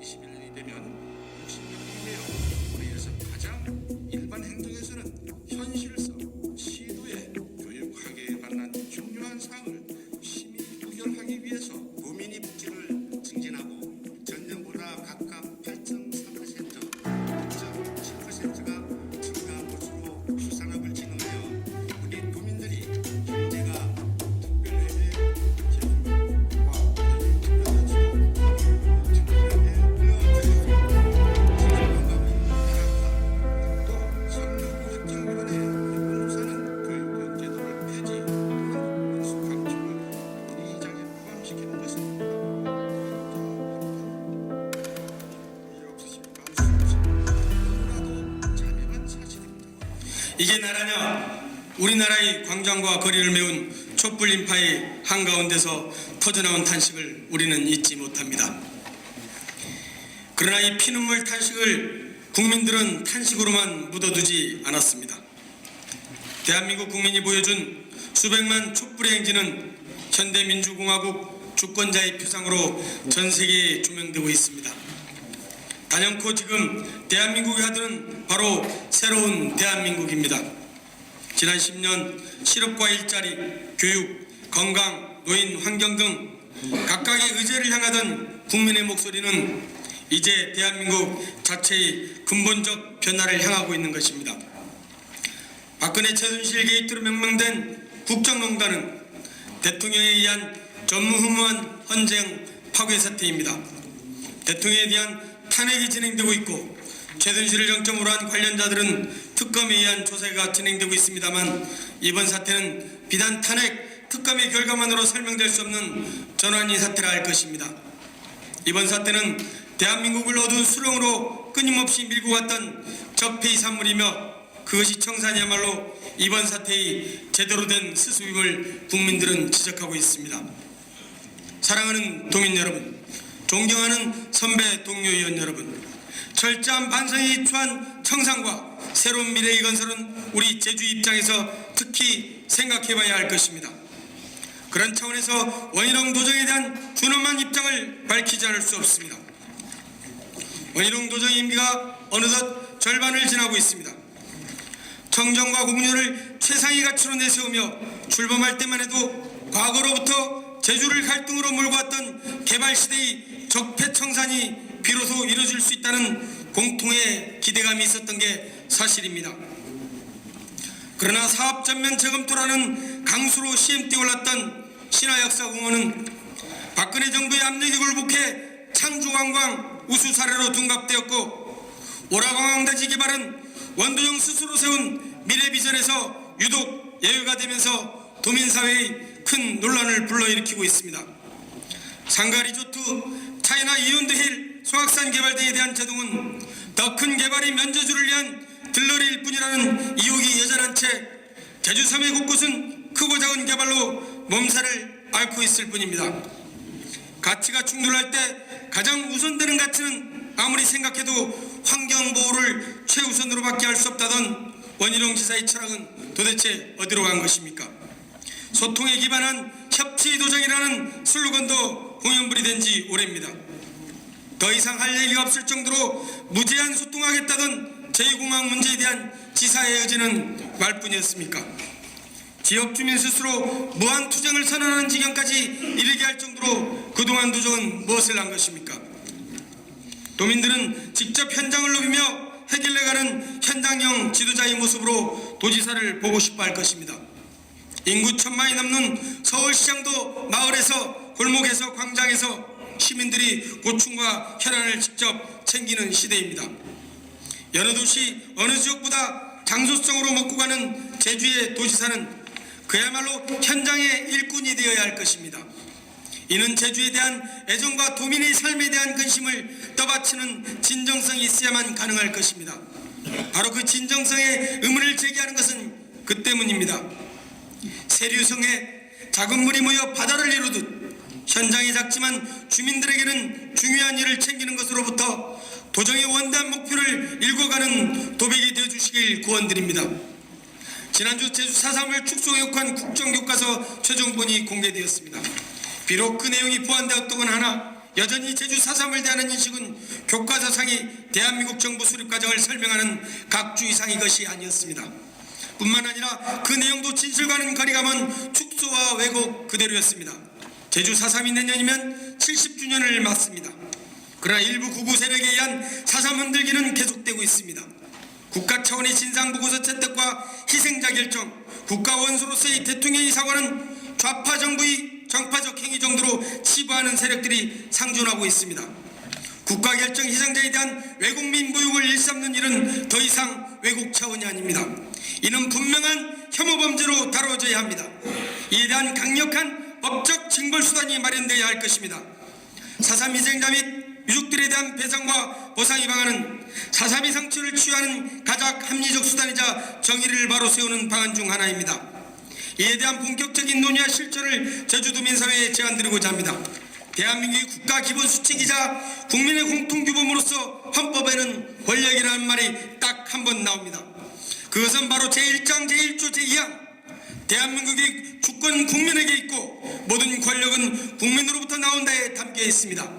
21년이 되면 60년이 되어 우리에서 가장 일반 행정에서는 현실성, 시도에 교육하게 만난 중요한 사항을 심의 의결하기 위해서 도민이 복지를 증진하고 전년보다 각각 8.3%, 6.7%가 증가한 것으로 수산업을 진흥하여 우리 도민들이 경제가 특별회계 제출과 특별자치도 특별하게 또 상명교육정위원회 공사는 교육연제도를 폐지, 강축을 이장에 포함시키는 것은 이게 나라냐? 우리나라의 광장과 거리를 메운 촛불 인파의 한가운데서 터져나온 탄식을 우리는 잊지 못합니다. 그러나 이 피눈물 탄식을 국민들은 탄식으로만 묻어두지 않았습니다. 대한민국 국민이 보여준 수백만 촛불의 행진은 현대민주공화국 주권자의 표상으로 전 세계에 조명되고 있습니다. 단연코 지금 대한민국의 하드는 바로 새로운 대한민국입니다. 지난 10년 실업과 일자리, 교육, 건강, 노인, 환경 등 각각의 의제를 향하던 국민의 목소리는 이제 대한민국 자체의 근본적 변화를 향하고 있는 것입니다. 박근혜 최순실 게이트로 명명된 국정농단은 대통령에 의한 전무후무한 헌정 파괴 사태입니다. 대통령에 대한 탄핵이 진행되고 있고 최순실을 정점으로 한 관련자들은 특검에 의한 조사가 진행되고 있습니다만 이번 사태는 비단 탄핵, 특검의 결과만으로 설명될 수 없는 전환의 사태라 할 것입니다. 이번 사태는 대한민국을 어두운 수렁으로 끊임없이 밀고 갔던 적폐의 산물이며 그것이 청산이야말로 이번 사태의 제대로 된 수습임을 국민들은 지적하고 있습니다. 사랑하는 도민 여러분, 존경하는 선배 동료 의원 여러분, 철저한 반성이 처한 청산과 새로운 미래의 건설은 우리 제주 입장에서 특히 생각해봐야 할 것입니다. 그런 차원에서 원희룡 도정에 대한 준엄한 입장을 밝히지 않을 수 없습니다. 원희룡 도정의 임기가 어느덧 절반을 지나고 있습니다. 청정과 공정을 최상의 가치로 내세우며 출범할 때만 해도 과거로부터 제주를 갈등으로 몰고 왔던 개발시대의 적폐청산이 비로소 이루어질 수 있다는 공통의 기대감이 있었던 게 사실입니다. 그러나 사업 전면 재검토라는 강수로 시험대에 올랐던 신화역사공원은 박근혜 정부의 압력에 굴복해 창조관광 우수 사례로 둔갑되었고 오라관광대지 개발은 원도정 스스로 세운 미래비전에서 유독 예외가 되면서 도민사회의 큰 논란을 불러일으키고 있습니다. 상가리조트, 차이나 이온드힐, 소악산 개발 등에 대한 제동은 더 큰 개발이 면제주를 위한 들러리일 뿐이라는 이욕이 여전한 채 제주 섬의 곳곳은 크고 작은 개발로 몸살을 앓고 있을 뿐입니다. 가치가 충돌할 때 가장 우선되는 가치는 아무리 생각해도 환경보호를 최우선으로밖에 할 수 없다던 원희룡 지사의 철학은 도대체 어디로 간 것입니까? 소통에 기반한 협치도정이라는 슬로건도 공연불이 지 오래입니다. 더 이상 할 얘기가 없을 정도로 무제한 소통하겠다던 제2공항 문제에 대한 지사의 의지는 말뿐이었습니까? 지역 주민 스스로 무한 투쟁을 선언하는 지경까지 이르게 할 정도로 그동안 도정은 무엇을 한 것입니까? 도민들은 직접 현장을 누비며 해결해가는 현장형 지도자의 모습으로 도지사를 보고 싶어 할 것입니다. 인구 1000만이 넘는 서울시장도 마을에서 골목에서 광장에서 시민들이 고충과 혈안을 직접 챙기는 시대입니다. 여러 도시 어느 지역보다 장소성으로 먹고 가는 제주의 도지사는 그야말로 현장의 일꾼이 되어야 할 것입니다. 이는 제주에 대한 애정과 도민의 삶에 대한 근심을 떠받치는 진정성이 있어야만 가능할 것입니다. 바로 그 진정성의 의문을 제기하는 것은 그 때문입니다. 세류성에 작은 물이 모여 바다를 이루듯 현장이 작지만 주민들에게는 중요한 일을 챙기는 것으로부터 도정의 원대한 목표를 일궈가는 도백이 되어주시길 구원드립니다. 지난주 제주 4.3을 축소개혁한 국정교과서 최종본이 공개되었습니다. 비록 그 내용이 보완되었더군 하나 여전히 제주 4.3을 대하는 인식은 교과서상의 대한민국 정부 수립 과정을 설명하는 각주의상의 것이 아니었습니다. 뿐만 아니라 그 내용도 진실과는 거리가 먼 축소와 왜곡 그대로였습니다. 제주 4.3이 내년이면 70주년을 맞습니다. 그러나 일부 구구 세력에 의한 4.3 흔들기는 계속되고 있습니다. 국가 차원의 진상보고서 채택과 희생자 결정, 국가 원수로서의 대통령의 사과는 좌파 정부의 정파적 행위 정도로 치부하는 세력들이 상존하고 있습니다. 국가 결정 희생자에 대한 왜곡민 보육을 일삼는 일은 더 이상 왜곡 차원이 아닙니다. 이는 분명한 혐오 범죄로 다뤄져야 합니다. 이에 대한 강력한 법적 징벌 수단이 마련되어야 할 것입니다. 4.3 희생자 및 유족들에 대한 배상과 보상의 방안은 4.3의 상처를 치유하는 가장 합리적 수단이자 정의를 바로 세우는 방안 중 하나입니다. 이에 대한 본격적인 논의와 실천을 제주도민 사회에 제안드리고자 합니다. 대한민국의 국가 기본 수칙이자 국민의 공통규범으로서 헌법에는 권력이라는 말이 딱 한 번 나옵니다. 그것은 바로 제1장 제1조 제2항 대한민국의 주권 국민에게 있고 모든 권력은 국민으로부터 나온다에 담겨 있습니다.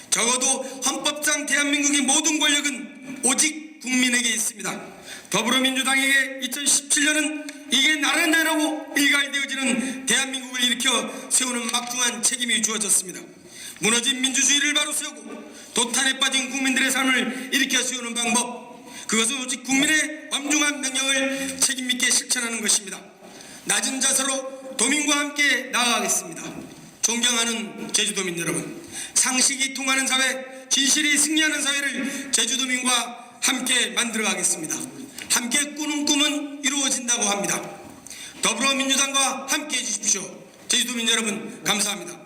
적어도 헌법상 대한민국의 모든 권력은 오직 국민에게 있습니다. 더불어민주당에게 2017년은 이게 나라라고 일갈되어지는 대한민국을 일으켜 세우는 막중한 책임이 주어졌습니다. 무너진 민주주의를 바로 세우고 도탄에 빠진 국민들의 삶을 일으켜 세우는 방법, 그것은 오직 국민의 엄중한 명령을 책임있게 실천하는 것입니다. 낮은 자세로 도민과 함께 나아가겠습니다. 존경하는 제주도민 여러분, 상식이 통하는 사회, 진실이 승리하는 사회를 제주도민과 함께 만들어가겠습니다. 함께 꾸는 꿈은 이루어진다고 합니다. 더불어민주당과 함께 해주십시오. 제주도민 여러분, 감사합니다.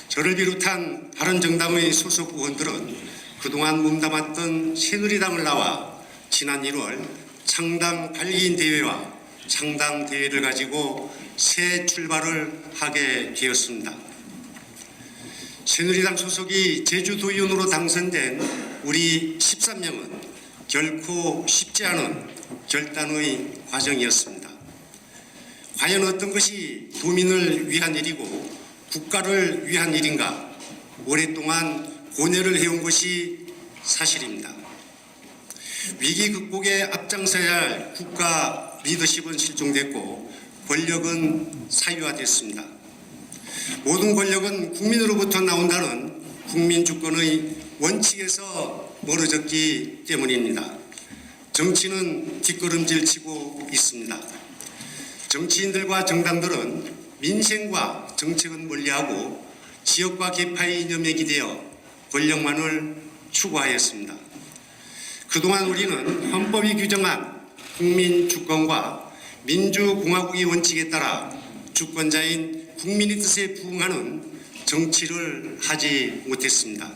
저를 비롯한 다른 정당의 소속 의원들은 그동안 몸담았던 새누리당을 나와 지난 1월 창당 8기인 대회와 창당 대회를 가지고 새 출발을 하게 되었습니다. 새누리당 소속이 제주도의원으로 당선된 우리 13명은 결코 쉽지 않은 결단의 과정이었습니다. 과연 어떤 것이 도민을 위한 일이고 국가를 위한 일인가 오랫동안 고뇌를 해온 것이 사실입니다. 위기 극복에 앞장서야 할 국가 리더십은 실종됐고 권력은 사유화됐습니다. 모든 권력은 국민으로부터 나온다는 국민 주권의 원칙에서 멀어졌기 때문입니다. 정치는 뒷걸음질 치고 있습니다. 정치인들과 정당들은 민생과 정책은 멀리하고 지역과 계파의 이념에 기대어 권력만을 추구하였습니다. 그동안 우리는 헌법이 규정한 국민 주권과 민주공화국의 원칙에 따라 주권자인 국민의 뜻에 부응하는 정치를 하지 못했습니다.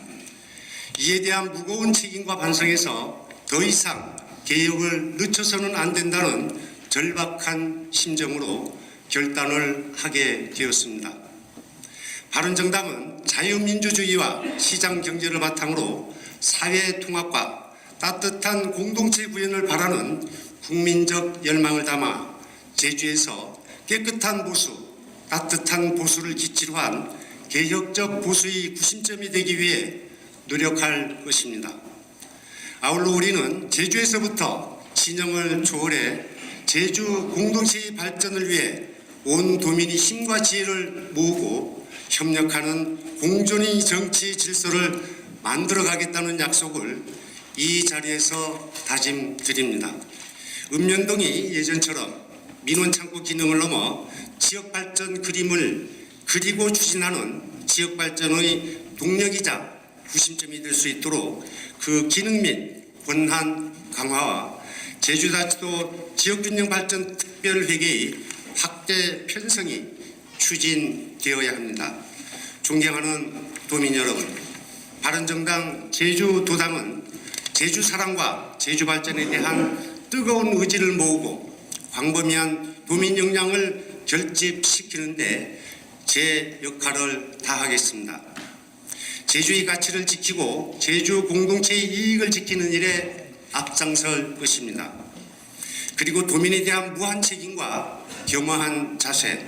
이에 대한 무거운 책임과 반성에서 더 이상 개혁을 늦춰서는 안 된다는 절박한 심정으로 결단을 하게 되었습니다. 바른정당은 자유민주주의와 시장경제를 바탕으로 사회통합과 따뜻한 공동체 구현을 바라는 국민적 열망을 담아 제주에서 깨끗한 보수, 따뜻한 보수를 기치로 한 개혁적 보수의 구심점이 되기 위해 노력할 것입니다. 아울러 우리는 제주에서부터 진영을 초월해 제주 공동체의 발전을 위해 온 도민이 힘과 지혜를 모으고 협력하는 공존의 정치 질서를 만들어가겠다는 약속을 이 자리에서 다짐드립니다. 읍면동이 예전처럼 민원창구 기능을 넘어 지역발전 그림을 그리고 추진하는 지역발전의 동력이자 구심점이 될 수 있도록 그 기능 및 권한 강화와 제주자치도 지역균형발전특별회계의 확대 편성이 추진되어야 합니다. 존경하는 도민 여러분, 바른정당 제주도당은 제주 사랑과 제주 발전에 대한 뜨거운 의지를 모으고 광범위한 도민 역량을 결집시키는 데 제 역할을 다하겠습니다. 제주의 가치를 지키고 제주 공동체의 이익을 지키는 일에 앞장설 것입니다. 그리고 도민에 대한 무한 책임과 겸허한 자세,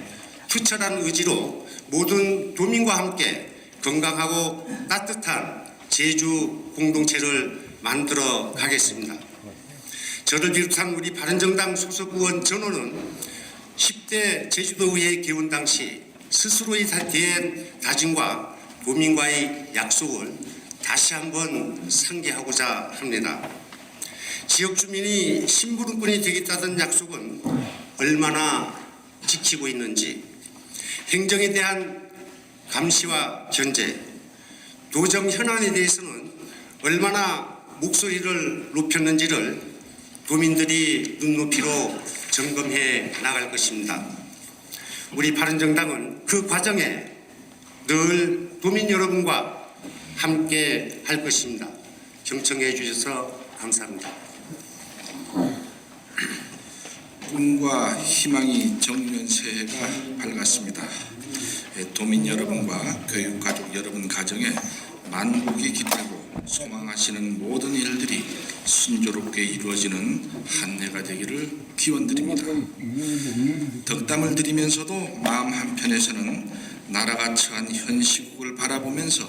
투철한 의지로 모든 도민과 함께 건강하고 따뜻한 제주 공동체를 만들어 가겠습니다. 저를 비롯한 우리 바른정당 소속 의원 전원은 10대 제주도의회 개원 당시 스스로의 대한 다짐과 도민과의 약속을 다시 한번 상기하고자 합니다. 지역 주민이 심부름꾼이 되겠다던 약속은 얼마나 지키고 있는지, 행정에 대한 감시와 견제, 도정 현안에 대해서는 얼마나 목소리를 높였는지를 도민들이 눈높이로 점검해 나갈 것입니다. 우리 바른정당은 그 과정에 늘 도민 여러분과 함께 할 것입니다. 경청해 주셔서 감사합니다. 꿈과 희망이 정면 새해가 밝았습니다. 도민 여러분과 교육가족 여러분 가정에 만복이 깃들고 소망하시는 모든 일들이 순조롭게 이루어지는 한 해가 되기를 기원드립니다. 덕담을 드리면서도 마음 한편에서는 나라가 처한 현 시국을 바라보면서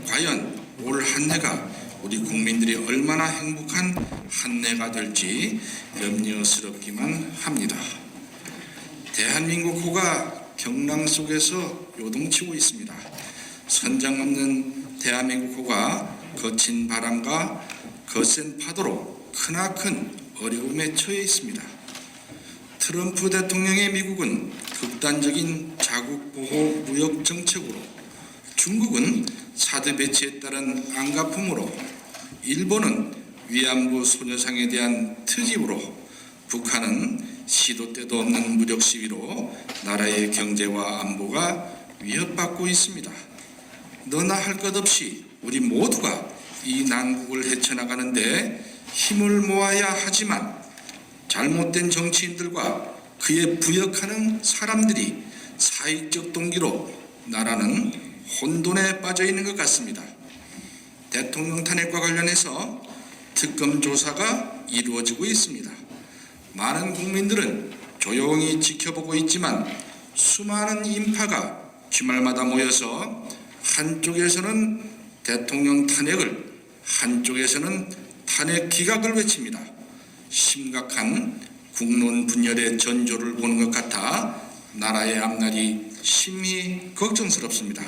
과연 올 한 해가 우리 국민들이 얼마나 행복한 한 해가 될지 염려스럽기만 합니다. 대한민국 호가 경랑 속에서 요동치고 있습니다. 선장 없는 대한민국 호가 거친 바람과 거센 파도로 크나큰 어려움에 처해 있습니다. 트럼프 대통령의 미국은 극단적인 자국 보호 무역 정책으로, 중국은 사드 배치에 따른 안가품으로, 일본은 위안부 소녀상에 대한 특집으로, 북한은 시도 때도 없는 무력 시위로 나라의 경제와 안보가 위협받고 있습니다. 너나 할 것 없이 우리 모두가 이 난국을 헤쳐나가는데 힘을 모아야 하지만 잘못된 정치인들과 그에 부역하는 사람들이 사익적 동기로 나라는 혼돈에 빠져 있는 것 같습니다. 대통령 탄핵과 관련해서 특검 조사가 이루어지고 있습니다. 많은 국민들은 조용히 지켜보고 있지만 수많은 인파가 주말마다 모여서 한쪽에서는 대통령 탄핵을, 한쪽에서는 탄핵 기각을 외칩니다. 심각한 국론 분열의 전조를 보는 것 같아 나라의 앞날이 심히 걱정스럽습니다.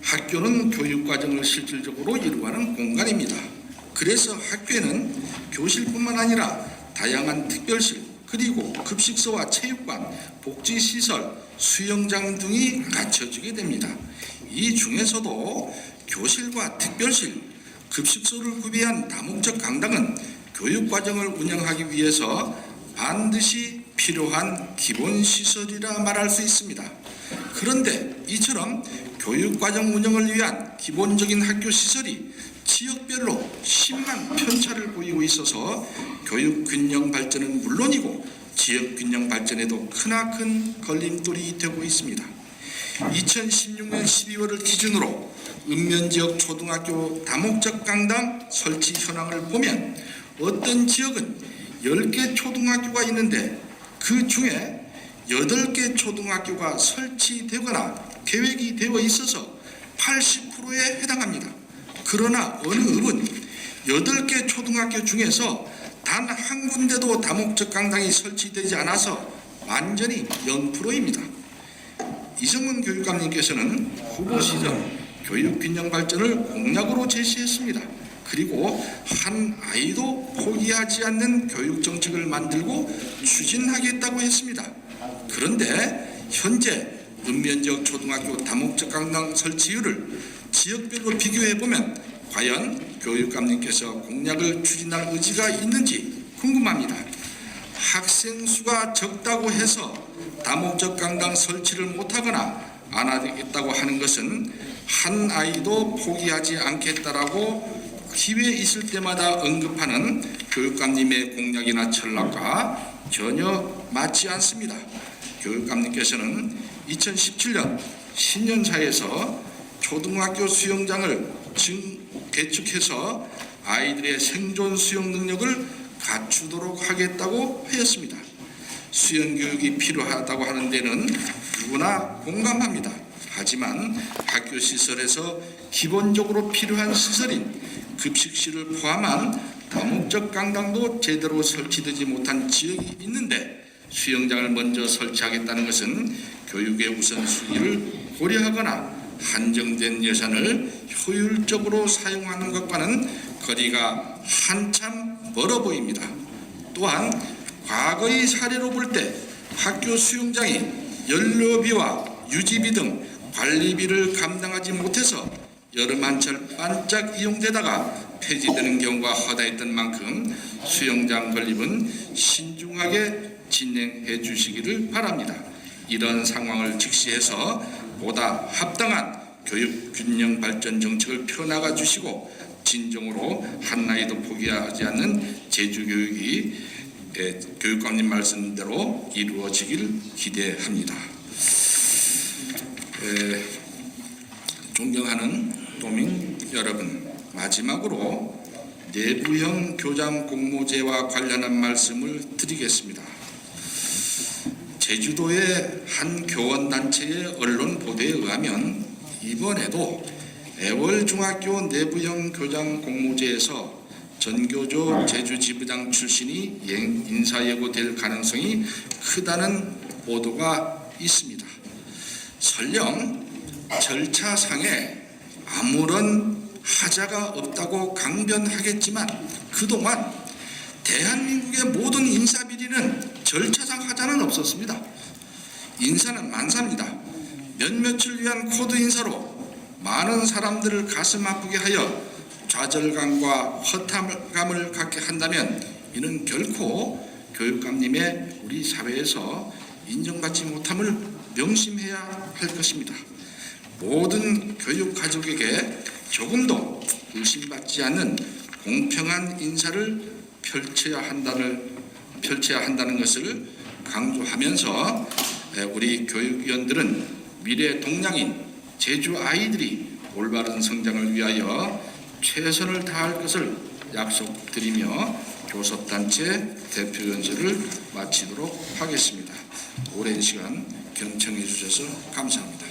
학교는 교육과정을 실질적으로 이루어가는 공간입니다. 그래서 학교에는 교실뿐만 아니라 다양한 특별실, 그리고 급식소와 체육관, 복지시설, 수영장 등이 갖춰지게 됩니다. 이 중에서도 교실과 특별실, 급식소를 구비한 다목적 강당은 교육과정을 운영하기 위해서 반드시 필요한 기본시설이라 말할 수 있습니다. 그런데 이처럼 교육과정 운영을 위한 기본적인 학교시설이 지역별로 심한 편차를 보이고 있어서 교육균형 발전은 물론이고 지역균형 발전에도 크나큰 걸림돌이 되고 있습니다. 2016년 12월을 기준으로 읍면지역 초등학교 다목적 강당 설치 현황을 보면 어떤 지역은 10개 초등학교가 있는데 그 중에 8개 초등학교가 설치되거나 계획이 되어 있어서 80%에 해당합니다. 그러나 어느 읍은 8개 초등학교 중에서 단 한 군데도 다목적 강당이 설치되지 않아서 완전히 0%입니다. 이성문 교육감님께서는 후보 시절 교육균형 발전을 공약으로 제시했습니다. 그리고 한 아이도 포기하지 않는 교육정책을 만들고 추진하겠다고 했습니다. 그런데 현재 읍면지역 초등학교 다목적 강당 설치율을 지역별로 비교해보면 과연 교육감님께서 공약을 추진할 의지가 있는지 궁금합니다. 학생 수가 적다고 해서 다목적 강당 설치를 못하거나 안 하겠다고 하는 것은 한 아이도 포기하지 않겠다라고 기회 있을 때마다 언급하는 교육감님의 공약이나 전략과 전혀 맞지 않습니다. 교육감님께서는 2017년 신년사에서 초등학교 수영장을 개축해서 아이들의 생존 수영 능력을 갖추도록 하겠다고 하였습니다. 수영교육이 필요하다고 하는 데는 누구나 공감합니다. 하지만 학교 시설에서 기본적으로 필요한 시설인 급식실을 포함한 다목적 강당도 제대로 설치되지 못한 지역이 있는데 수영장을 먼저 설치하겠다는 것은 교육의 우선순위를 고려하거나 한정된 예산을 효율적으로 사용하는 것과는 거리가 한참 멀어 보입니다. 또한 과거의 사례로 볼 때 학교 수영장이 연료비와 유지비 등 관리비를 감당하지 못해서 여름 한철 반짝 이용되다가 폐지되는 경우가 허다했던 만큼 수영장 건립은 신중하게 진행해 주시기를 바랍니다. 이런 상황을 직시해서 보다 합당한 교육 균형 발전 정책을 펴나가 주시고 진정으로 한나이도 포기하지 않는 제주 교육이 교육감님 말씀대로 이루어지길 기대합니다. 존경하는 도민 여러분, 마지막으로 내부형 교장 공모제와 관련한 말씀을 드리겠습니다. 제주도의 한 교원단체의 언론 보도에 의하면 이번에도 애월중학교 내부형 교장 공모제에서 전교조 제주지부장 출신이 인사예고될 가능성이 크다는 보도가 있습니다. 설령 절차상에 아무런 하자가 없다고 강변하겠지만 그동안 대한민국의 모든 인사비리는 절차상 하자는 없었습니다. 인사는 만사입니다. 몇몇을 위한 코드 인사로 많은 사람들을 가슴 아프게 하여 좌절감과 허탈감을 갖게 한다면 이는 결코 교육감님의 우리 사회에서 인정받지 못함을 명심해야 할 것입니다. 모든 교육 가족에게 조금도 의심받지 않는 공평한 인사를 펼쳐야 한다는 것을 강조하면서 우리 교육위원들은 미래 동량인 제주 아이들이 올바른 성장을 위하여 최선을 다할 것을 약속드리며 교섭단체 대표연설을 마치도록 하겠습니다. 오랜 시간 경청해 주셔서 감사합니다.